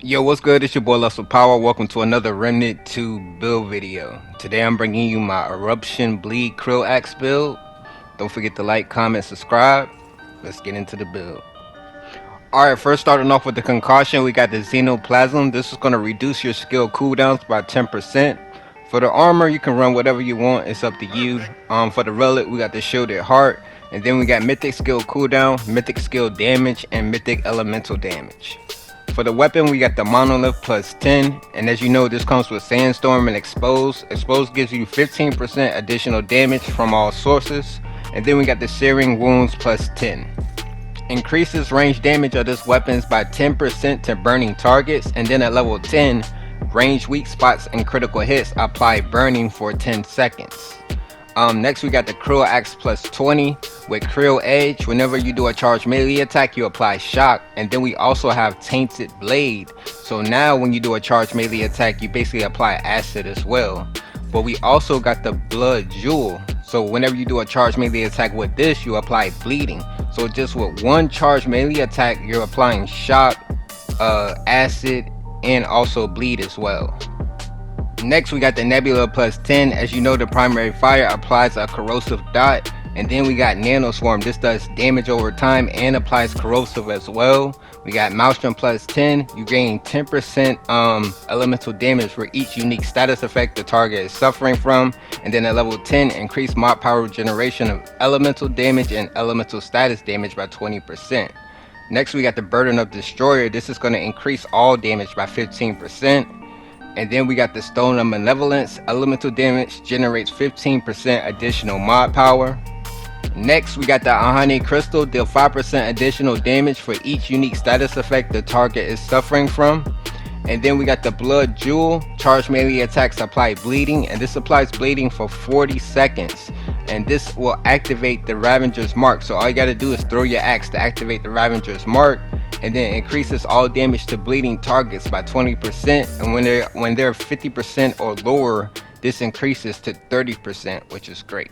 Yo, what's good? It's your boy Lust with Power. Welcome to another Remnant 2 build video. Today I'm bringing you my Eruption Bleed Krell Axe build. Don't forget to like, comment, subscribe. Let's get into the build. Alright, first starting off with the concoction, we got the Xenoplasm. This is going to reduce your skill cooldowns by 10%. For the armor, you can run whatever you want. It's up to you. For the relic, we got the Shielded Heart. And then we got Mythic skill cooldown, Mythic skill damage, and Mythic elemental damage. For the weapon, we got the monolith plus 10, and as you know, this comes with sandstorm and expose. Expose gives you 15% additional damage from all sources, and then we got the searing wounds plus 10. Increases range damage of this weapons by 10% to burning targets, and then at level 10, range weak spots and critical hits apply burning for 10 seconds. Next we got the Krell Axe plus 20 with Krell Edge. Whenever you do a charge melee attack, you apply shock, and then we also have Tainted Blade. So now when you do a charge melee attack, you basically apply acid as well. But we also got the Blood Jewel. So whenever you do a charge melee attack with this, you apply bleeding. So just with one charge melee attack, you're applying shock, acid, and also bleed as well. Next we got the Nebula plus 10. As you know, the primary fire applies a corrosive dot, and then we got Nano Swarm. This does damage over time and applies corrosive as well. We got Maelstrom plus 10. You gain 10% elemental damage for each unique status effect the target is suffering from, and then at level 10, increase mod power generation of elemental damage and elemental status damage by 20%. Next we got the Burden of Destroyer. This is going to increase all damage by 15%. And then we got the Stone of Malevolence. Elemental damage generates 15% additional mod power. Next we got the Ahani Crystal. Deal 5% additional damage for each unique status effect the target is suffering from. And then we got the Blood Jewel. Charge melee attacks apply bleeding, and this applies bleeding for 40 seconds. And this will activate the Ravager's Mark. So all you gotta do is throw your axe to activate the Ravager's Mark, and then increases all damage to bleeding targets by 20%, and when they're 50% or lower, this increases to 30%, which is great.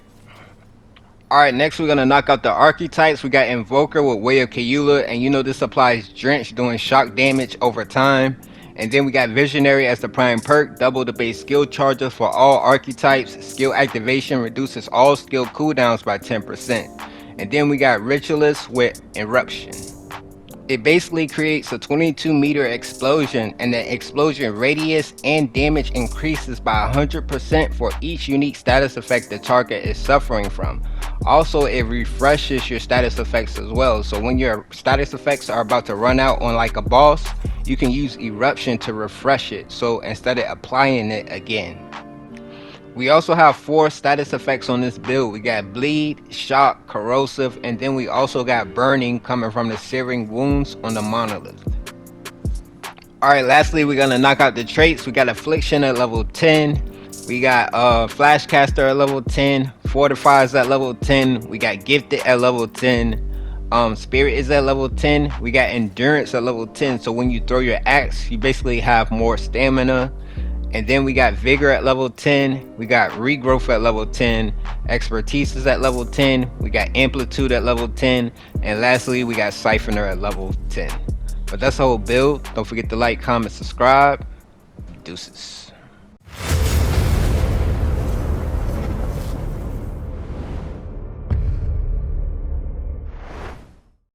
Alright, next we're gonna knock out the archetypes. We got Invoker with Way of Kayula, and you know this applies Drench, doing shock damage over time. And then we got Visionary as the prime perk, double the base skill charges for all archetypes. Skill activation reduces all skill cooldowns by 10%. And then we got Ritualist with Eruption. It basically creates a 22-meter explosion, and the explosion radius and damage increases by 100% for each unique status effect the target is suffering from. Also, it refreshes your status effects as well. So when your status effects are about to run out on like a boss, you can use Eruption to refresh it, so instead of applying it again. We also have 4 status effects on this build. We got Bleed, Shock, Corrosive, and then we also got Burning coming from the Searing Wounds on the Monolith. Alright, lastly we're gonna knock out the traits. We got Affliction at level 10. We got Flashcaster at level 10. Fortifies at level 10. We got Gifted at level 10. Spirit is at level 10. We got Endurance at level 10. So when you throw your axe, you basically have more stamina. And then we got Vigor at level 10, we got Regrowth at level 10, Expertise is at level 10, we got Amplitude at level 10, and lastly we got Siphoner at level 10. But that's the whole build. Don't forget to like, comment, subscribe. Deuces.